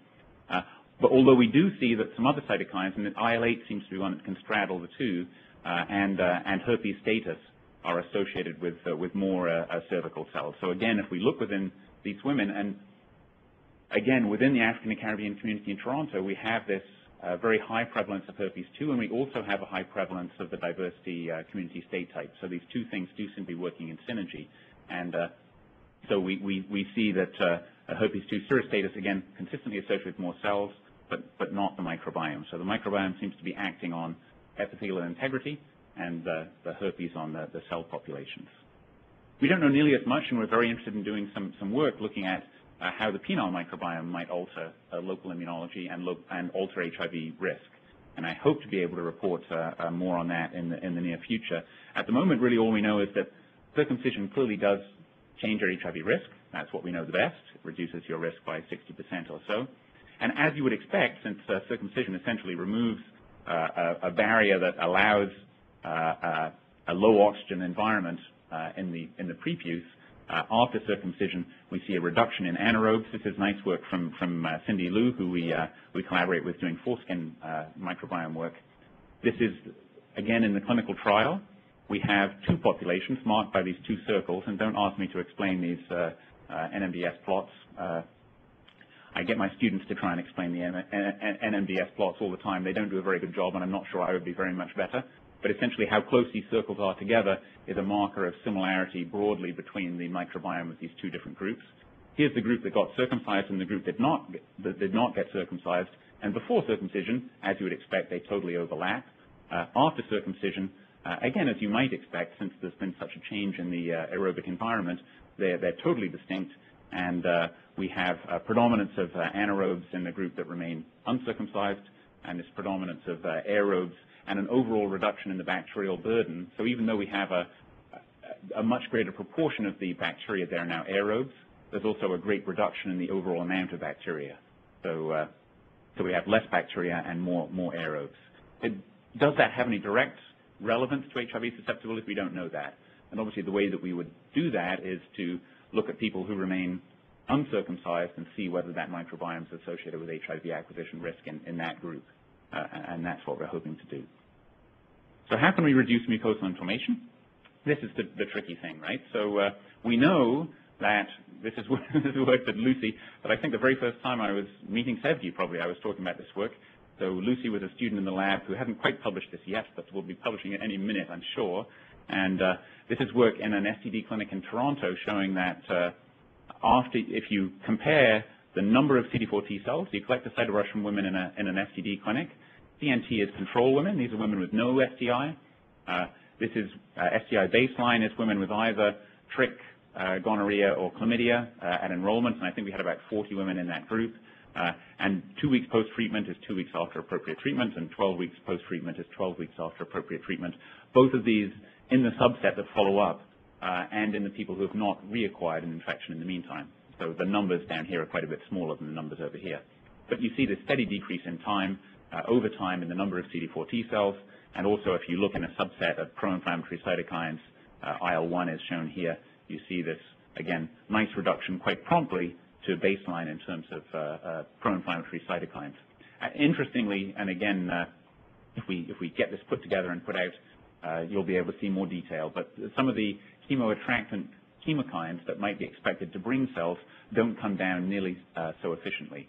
But although we do see that some other cytokines, and IL-8 seems to be one that can straddle the two, and herpes status are associated with more cervical cells. So again, if we look within these women, and again, within the African and Caribbean community in Toronto, we have this very high prevalence of herpes 2, and we also have a high prevalence of the diversity community state type. So these two things do seem to be working in synergy. And so we see that herpes 2 serostatus, again, consistently associated with more cells, but not the microbiome. So the microbiome seems to be acting on epithelial integrity, and the herpes on the cell populations. We don't know nearly as much, and we're very interested in doing some work looking at how the penile microbiome might alter local immunology and alter HIV risk. And I hope to be able to report more on that in the near future. At the moment, really all we know is that circumcision clearly does change your HIV risk. That's what we know the best. It reduces your risk by 60% or so. And as you would expect, since circumcision essentially removes a barrier that allows a low oxygen environment in the prepuce. After circumcision, we see a reduction in anaerobes. This is nice work from Cindy Liu, who we collaborate with doing foreskin microbiome work. This is, again, in the clinical trial. We have two populations marked by these two circles, and don't ask me to explain these NMDS plots. I get my students to try and explain the NMDS plots all the time. They don't do a very good job, and I'm not sure I would be very much better. But essentially how close these circles are together is a marker of similarity broadly between the microbiome of these two different groups. Here's the group that got circumcised and the group that did not get circumcised. And before circumcision, as you would expect, they totally overlap. After circumcision, again, as you might expect, since there's been such a change in the aerobic environment, they're totally distinct. And we have a predominance of anaerobes in the group that remain uncircumcised, and this predominance of aerobes, and an overall reduction in the bacterial burden. So even though we have a much greater proportion of the bacteria that are now aerobes, there's also a great reduction in the overall amount of bacteria. So we have less bacteria and more aerobes. Does that have any direct relevance to HIV susceptibility? We don't know that. And obviously the way that we would do that is to look at people who remain uncircumcised and see whether that microbiome is associated with HIV acquisition risk in that group. And that's what we're hoping to do. So how can we reduce mucosal inflammation? This is the tricky thing, right? So we know that this is work that Lucy, but I think the very first time I was meeting Sevgi, probably, I was talking about this work. So Lucy was a student in the lab who hadn't quite published this yet, but will be publishing it any minute, I'm sure. And this is work in an STD clinic in Toronto showing that if you compare the number of CD4 T cells, you collect a cytorush from women in an STD clinic. CNT is control women. These are women with no STI. This is STI baseline is women with either trick, gonorrhea, or chlamydia at enrollment, and I think we had about 40 women in that group. And 2 weeks post-treatment is 2 weeks after appropriate treatment, and 12 weeks post-treatment is 12 weeks after appropriate treatment. Both of these in the subset that follow up and in the people who have not reacquired an infection in the meantime. So the numbers down here are quite a bit smaller than the numbers over here. But you see this steady decrease in time, over time in the number of CD4 T cells, and also if you look in a subset of pro-inflammatory cytokines, IL-1 is shown here, you see this, again, nice reduction quite promptly to baseline in terms of pro-inflammatory cytokines. Interestingly, and again, if we get this put together and put out, you'll be able to see more detail, but some of the chemoattractant chemokines that might be expected to bring cells don't come down nearly so efficiently.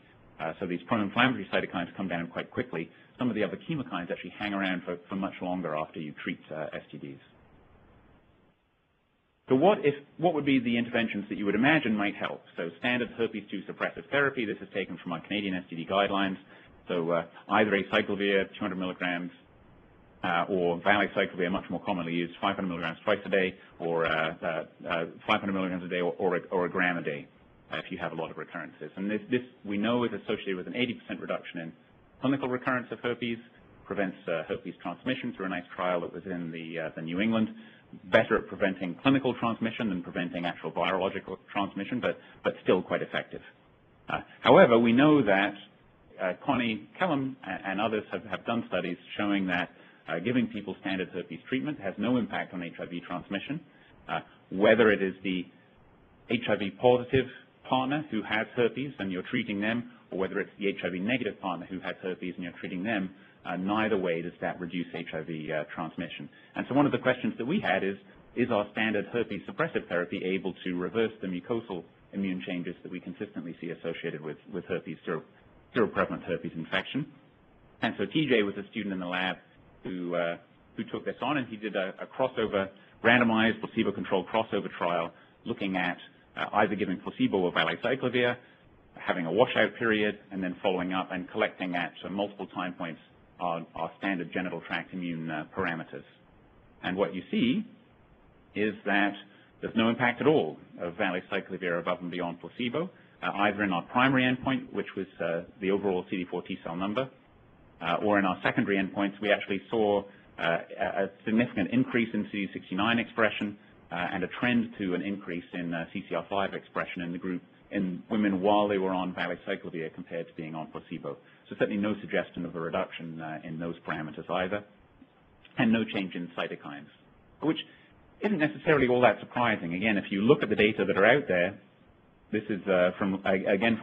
So these pro-inflammatory cytokines come down quite quickly. Some of the other chemokines actually hang around for much longer after you treat STDs. So what would be the interventions that you would imagine might help? So standard herpes 2 suppressive therapy. This is taken from our Canadian STD guidelines. So either acyclovir, 200 milligrams, or valacyclovir, much more commonly used, 500 milligrams twice a day, or 500 milligrams a day, or a gram a day, if you have a lot of recurrences. And this we know is associated with an 80% reduction in clinical recurrence of herpes, prevents herpes transmission through a nice trial that was in the New England, better at preventing clinical transmission than preventing actual virological transmission, but still quite effective. However, we know that Connie Kellum and others have done studies showing that giving people standard herpes treatment has no impact on HIV transmission, whether it is the HIV positive partner who has herpes and you're treating them, or whether it's the HIV negative partner who has herpes and you're treating them, neither way does that reduce HIV transmission. And so one of the questions that we had is our standard herpes suppressive therapy able to reverse the mucosal immune changes that we consistently see associated with herpes, seroprevalent herpes infection? And so TJ was a student in the lab who took this on, and he did a crossover, randomized placebo-controlled crossover trial looking at either giving placebo or valacyclovir, having a washout period, and then following up and collecting at multiple time points our standard genital tract immune parameters. And what you see is that there's no impact at all of valacyclovir above and beyond placebo, either in our primary endpoint, which was the overall CD4 T cell number, or in our secondary endpoints, we actually saw a significant increase in CD69 expression and a trend to an increase in CCR5 expression in the group in women while they were on valacyclovir compared to being on placebo. So certainly no suggestion of a reduction in those parameters either, and no change in cytokines, which isn't necessarily all that surprising. Again, if you look at the data that are out there, this is from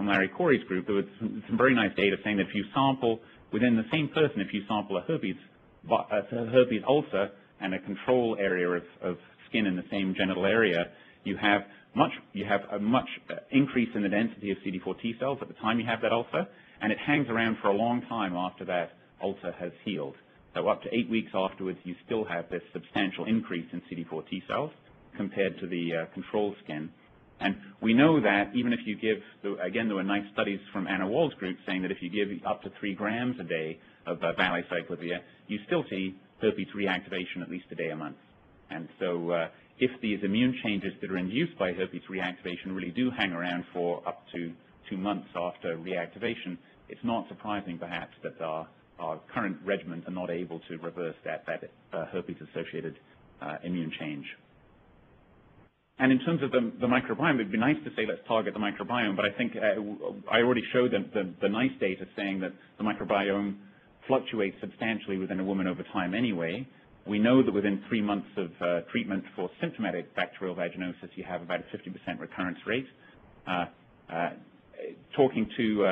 Larry Corey's group, there was some very nice data saying that if you sample within the same person, if you sample a herpes ulcer and a control area of skin in the same genital area, you have a much increase in the density of CD4 T cells at the time you have that ulcer, and it hangs around for a long time after that ulcer has healed. So up to 8 weeks afterwards, you still have this substantial increase in CD4 T cells compared to the control skin. And we know that even if you give, again, there were nice studies from Anna Wall's group saying that if you give up to 3 grams a day of valacyclovir, you still see herpes reactivation at least a day a month. And so if these immune changes that are induced by herpes reactivation really do hang around for up to 2 months after reactivation, it's not surprising perhaps that our current regimens are not able to reverse that herpes-associated immune change. And in terms of the microbiome, it would be nice to say let's target the microbiome, but I think I already showed the nice data saying that the microbiome fluctuates substantially within a woman over time anyway. We know that within 3 months of treatment for symptomatic bacterial vaginosis, you have about a 50% recurrence rate. Talking to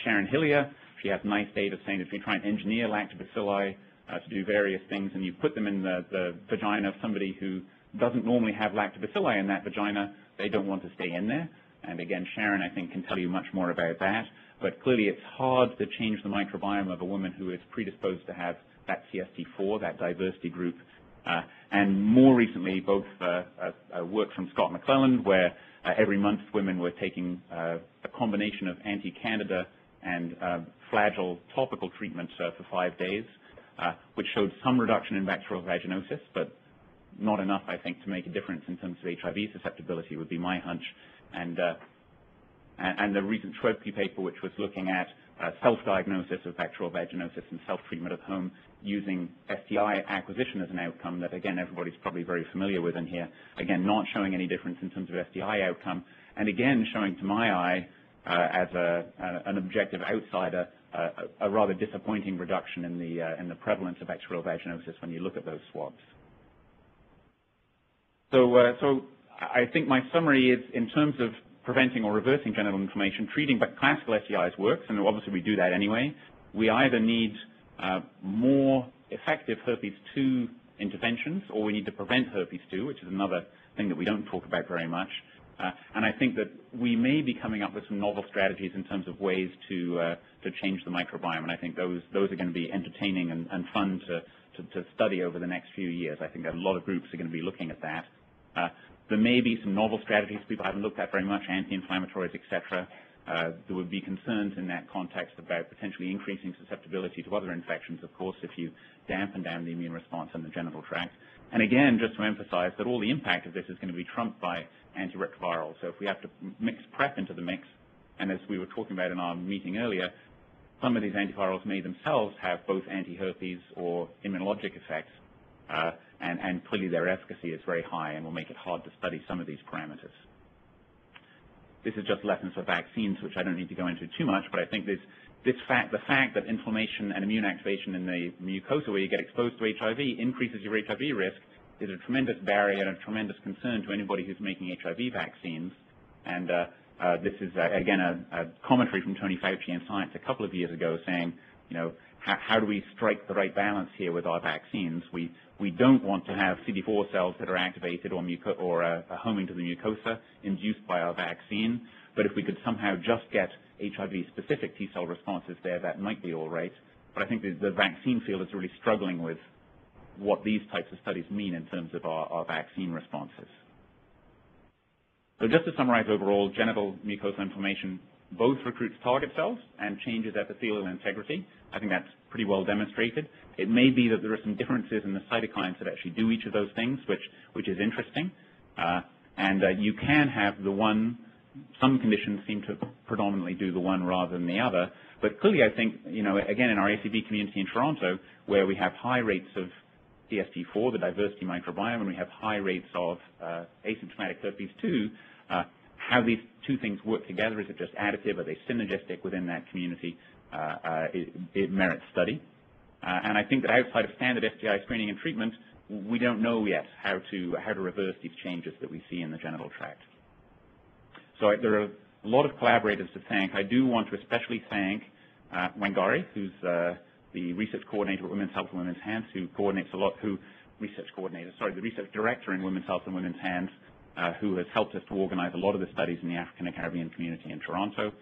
Sharon Hillier, she has nice data saying that if you try and engineer lactobacilli to do various things and you put them in the vagina of somebody who doesn't normally have lactobacilli in that vagina, they don't want to stay in there. And again, Sharon, I think, can tell you much more about that. But clearly it's hard to change the microbiome of a woman who is predisposed to have that CST4, that diversity group. And more recently, both work from Scott McClelland, where every month women were taking a combination of anti-Candida and Flagyl topical treatments for 5 days, which showed some reduction in bacterial vaginosis, but not enough, I think, to make a difference in terms of HIV susceptibility would be my hunch. And the recent Schwebke paper, which was looking at self-diagnosis of bacterial vaginosis and self-treatment at home using STI acquisition as an outcome that, again, everybody's probably very familiar with in here, again, not showing any difference in terms of STI outcome, and again, showing to my eye, as an objective outsider, a rather disappointing reduction in the prevalence of bacterial vaginosis when you look at those swabs. So I think my summary is, in terms of preventing or reversing genital inflammation, treating classical STIs works, and obviously we do that anyway. We either need more effective herpes 2 interventions, or we need to prevent herpes 2, which is another thing that we don't talk about very much. And I think that we may be coming up with some novel strategies in terms of ways to change the microbiome, and I think those are going to be entertaining and fun to study over the next few years. I think that a lot of groups are going to be looking at that. There may be some novel strategies people haven't looked at very much, anti-inflammatories, etc. There would be concerns in that context about potentially increasing susceptibility to other infections, of course, if you dampen down the immune response in the genital tract. And again, just to emphasize that all the impact of this is going to be trumped by antiretrovirals. So if we have to mix PrEP into the mix, and as we were talking about in our meeting earlier, some of these antivirals may themselves have both anti-herpes or immunologic effects, and clearly their efficacy is very high and will make it hard to study some of these parameters. This is just lessons for vaccines, which I don't need to go into too much, but I think the fact that inflammation and immune activation in the mucosa where you get exposed to HIV increases your HIV risk is a tremendous barrier and a tremendous concern to anybody who's making HIV vaccines. And this is, again, a commentary from Tony Fauci in Science a couple of years ago saying, you know, how do we strike the right balance here with our vaccines? We don't want to have CD4 cells that are activated or homing to the mucosa induced by our vaccine, but if we could somehow just get HIV-specific T-cell responses there, that might be all right. But I think the vaccine field is really struggling with what these types of studies mean in terms of our vaccine responses. So just to summarize overall, genital mucosal inflammation both recruits target cells and changes epithelial integrity. I think that's pretty well demonstrated. It may be that there are some differences in the cytokines that actually do each of those things, which is interesting. And you can have the one. Some conditions seem to predominantly do the one rather than the other. But clearly, I think, you know, again, in our ACB community in Toronto, where we have high rates of CST4, the diversity microbiome, and we have high rates of asymptomatic herpes 2, how these two things work together, is it just additive? Are they synergistic within that community? It merits study. And I think that outside of standard STI screening and treatment, we don't know yet how to reverse these changes that we see in the genital tract. So there are a lot of collaborators to thank. I do want to especially thank Wangari, who's the research coordinator at Women's Health and Women's Hands, who coordinates a lot, the research director in Women's Health and Women's Hands, who has helped us to organize a lot of the studies in the African and Caribbean community in Toronto.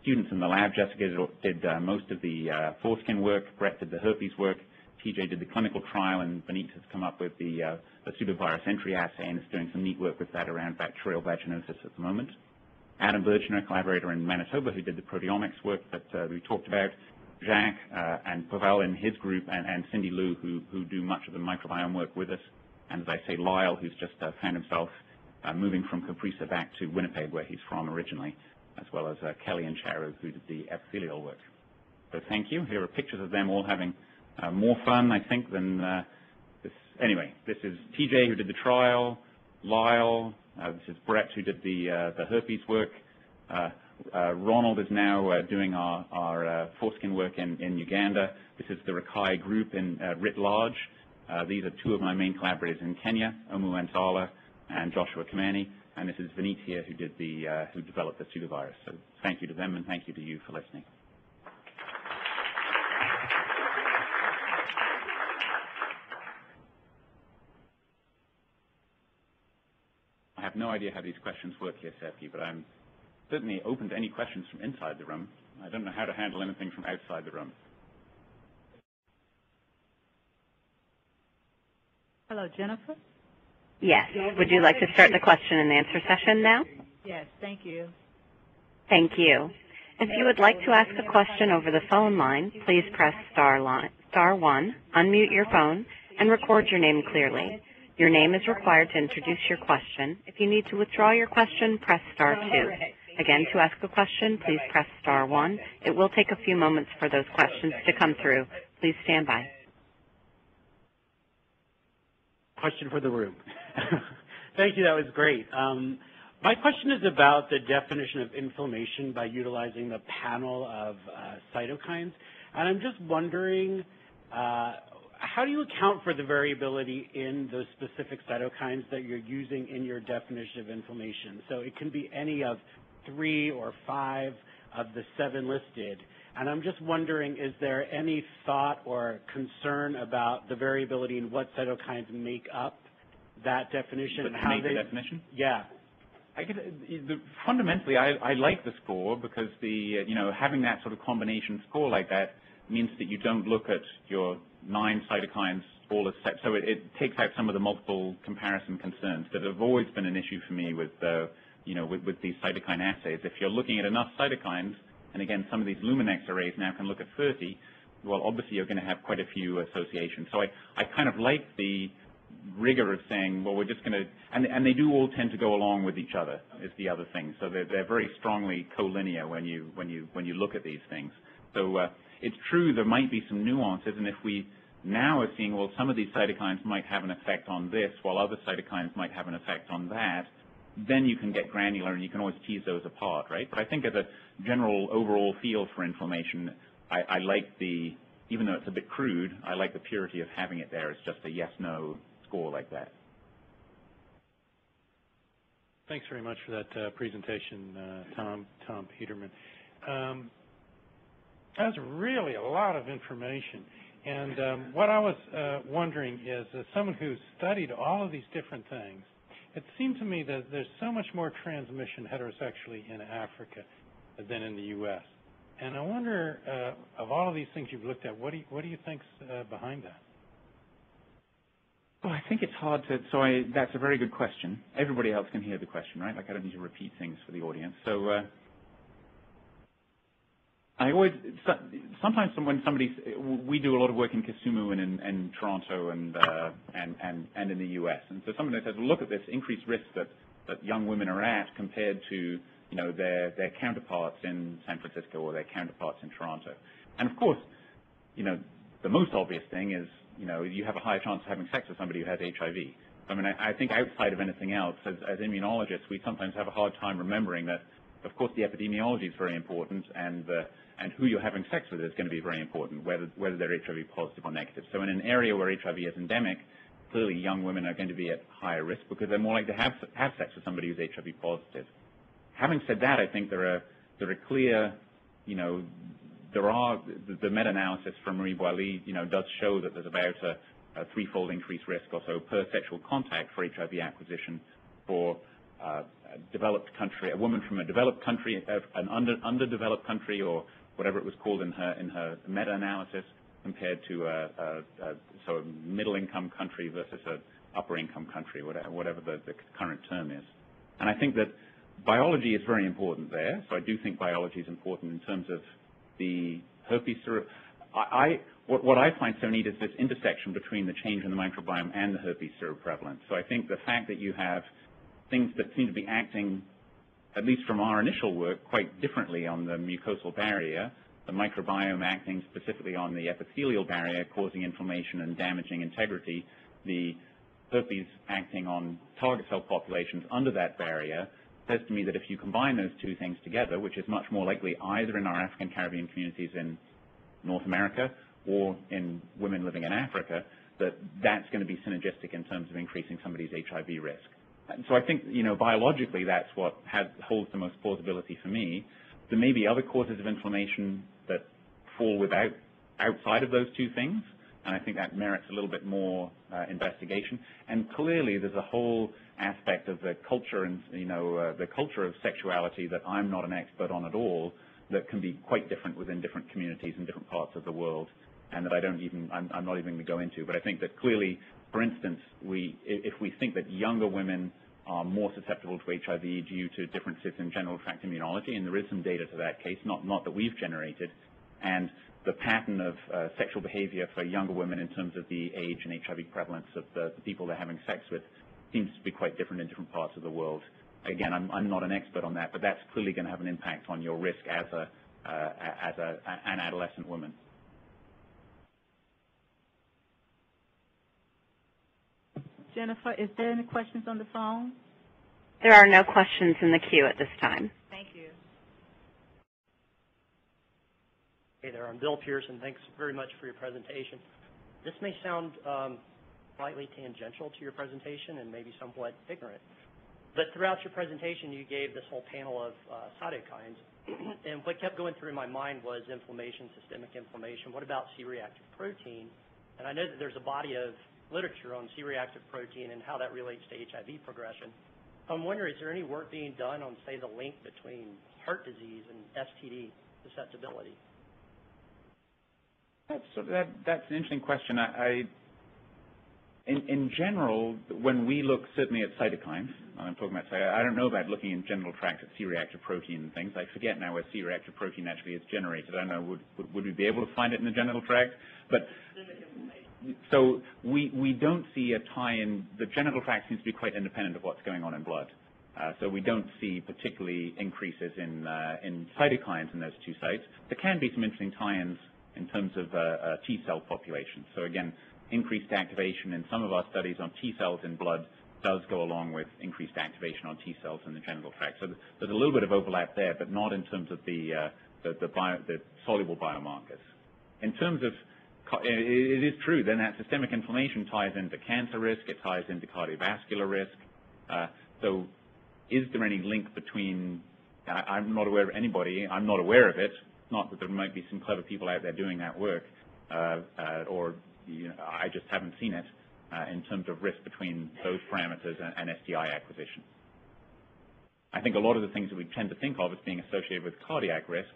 Students in the lab, Jessica did most of the foreskin work, Brett did the herpes work, TJ did the clinical trial, and Vineet has come up with the pseudovirus entry assay and is doing some neat work with that around bacterial vaginosis at the moment. Adam Bergner, a collaborator in Manitoba, who did the proteomics work that we talked about. Jacques and Pavel in his group, and Cindy Liu, who do much of the microbiome work with us. And as I say, Lyle, who's just found himself moving from Caprisa back to Winnipeg, where he's from originally, as well as Kelly and Charu, who did the epithelial work. So thank you. Here are pictures of them all having more fun, I think, than this. Anyway, this is TJ, who did the trial, Lyle, this is Brett, who did the herpes work. Ronald is now doing our foreskin work in Uganda. This is the Rakai group in writ large. These are two of my main collaborators in Kenya, Omu Antala and Joshua Kamani. And this is Vineet here, who developed the pseudovirus. So thank you to them, and thank you to you for listening. I have no idea how these questions work here, Seppi, but I'm certainly open to any questions from inside the room. I don't know how to handle anything from outside the room. Hello, Jennifer? Yes. Would you like to start the question and answer session now? Yes, thank you. Thank you. If you would like to ask a question over the phone line, please press star 1, unmute your phone, and record your name clearly. Your name is required to introduce your question. If you need to withdraw your question, press star 2. Again, to ask a question, please press star 1. It will take a few moments for those questions to come through. Please stand by. Question for the room. Thank you, that was great. My question is about the definition of inflammation by utilizing the panel of cytokines. And I'm just wondering, how do you account for the variability in those specific cytokines that you're using in your definition of inflammation? So it can be any of 3 or 5 of the 7 listed. And I'm just wondering, is there any thought or concern about the variability in what cytokines make up that definition? But how the definition? Yeah. Fundamentally, I like the score because having that sort of combination score like that means that you don't look at your 9 cytokines all as set. So it takes out some of the multiple comparison concerns that have always been an issue for me with these cytokine assays. If you're looking at enough cytokines, and again, some of these Luminex arrays now can look at 30, well, obviously you're going to have quite a few associations. So I kind of like the rigor of saying, well, we're just going to, and they do all tend to go along with each other, is the other thing. So they're very strongly collinear when you look at these things. So it's true there might be some nuances, and if we now are seeing, well, some of these cytokines might have an effect on this, while other cytokines might have an effect on that, then you can get granular and you can always tease those apart, right? But I think as a general overall feel for inflammation, I like even though it's a bit crude, I like the purity of having it there as just a yes-no score like that. Thanks very much for that presentation, Tom Peterman. That was really a lot of information. And what I was wondering is, as someone who's studied all of these different things, it seemed to me that there's so much more transmission heterosexually in Africa than in the U.S. And I wonder, of all of these things you've looked at, what do you think's behind that? Well, I think it's hard to, that's a very good question. Everybody else can hear the question, right? Like I don't need to repeat things for the audience. So sometimes when we do a lot of work in Kisumu and in Toronto and in the U.S. And so somebody says, well, look at this increased risk that young women are at compared to, their counterparts in San Francisco or their counterparts in Toronto. And of course, the most obvious thing is, you have a higher chance of having sex with somebody who has HIV. I mean, I think outside of anything else, as immunologists, we sometimes have a hard time remembering that, of course, the epidemiology is very important and and who you're having sex with is going to be very important, whether they're HIV positive or negative. So in an area where HIV is endemic, clearly young women are going to be at higher risk because they're more likely to have sex with somebody who's HIV positive. Having said that, I think there are clear, the meta-analysis from Marie Boily, does show that there's about a threefold increased risk or so per sexual contact for HIV acquisition for a woman from a developed country, an underdeveloped country, or whatever it was called in her meta-analysis, compared to a middle-income country versus an upper-income country, whatever the current term is. And I think that biology is very important there. So I do think biology is important in terms of the herpes. What I find so neat is this intersection between the change in the microbiome and the herpes seroprevalence. So I think the fact that you have things that seem to be acting, at least from our initial work, quite differently on the mucosal barrier, the microbiome acting specifically on the epithelial barrier, causing inflammation and damaging integrity, the herpes acting on target cell populations under that barrier, says to me that if you combine those two things together, which is much more likely either in our African Caribbean communities in North America or in women living in Africa, that's going to be synergistic in terms of increasing somebody's HIV risk. And so I think, biologically, that's what holds the most plausibility for me. There may be other causes of inflammation that fall outside of those two things, and I think that merits a little bit more investigation. And clearly, there's a whole aspect of the culture and the culture of sexuality that I'm not an expert on at all, that can be quite different within different communities and different parts of the world, and that I'm not even going to go into. But I think that clearly, for instance, if we think that younger women are more susceptible to HIV due to differences in genital tract immunology, and there is some data to that case, not that we've generated, and the pattern of sexual behavior for younger women in terms of the age and HIV prevalence of the people they're having sex with seems to be quite different in different parts of the world. Again, I'm not an expert on that, but that's clearly going to have an impact on your risk as an adolescent woman. Jennifer, is there any questions on the phone? There are no questions in the queue at this time. Thank you. Hey there, I'm Bill Pearson. Thanks very much for your presentation. This may sound slightly tangential to your presentation and maybe somewhat ignorant, but throughout your presentation you gave this whole panel of cytokines, and what kept going through my mind was inflammation, systemic inflammation. What about C-reactive protein? And I know that there's a body of literature on C-reactive protein and how that relates to HIV progression. I'm wondering, is there any work being done on, say, the link between heart disease and STD susceptibility? That's an interesting question. In general, when we look certainly at cytokines, I'm talking about, I don't know about looking in genital tract at C-reactive protein and things. I forget now where C-reactive protein actually is generated. I don't know, would we be able to find it in the genital tract? But so we don't see a tie-in. The genital tract seems to be quite independent of what's going on in blood. So we don't see particularly increases in cytokines in those two sites. There can be some interesting tie-ins in terms of T cell population. So again, increased activation in some of our studies on T cells in blood does go along with increased activation on T cells in the genital tract. So there's a little bit of overlap there, but not in terms of the soluble biomarkers. In terms of, it is true then that systemic inflammation ties into cancer risk, it ties into cardiovascular risk. So is there any link between, I'm not aware of anybody, I'm not aware of it, not that there might be some clever people out there doing that work, or I just haven't seen it in terms of risk between those parameters and STI acquisition. I think a lot of the things that we tend to think of as being associated with cardiac risk,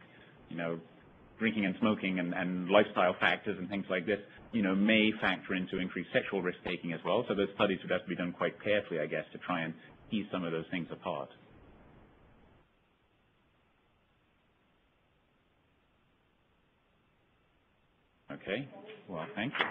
drinking and smoking and lifestyle factors and things like this, may factor into increased sexual risk taking as well. So those studies would have to be done quite carefully, I guess, to try and tease some of those things apart. Okay, well, thank you.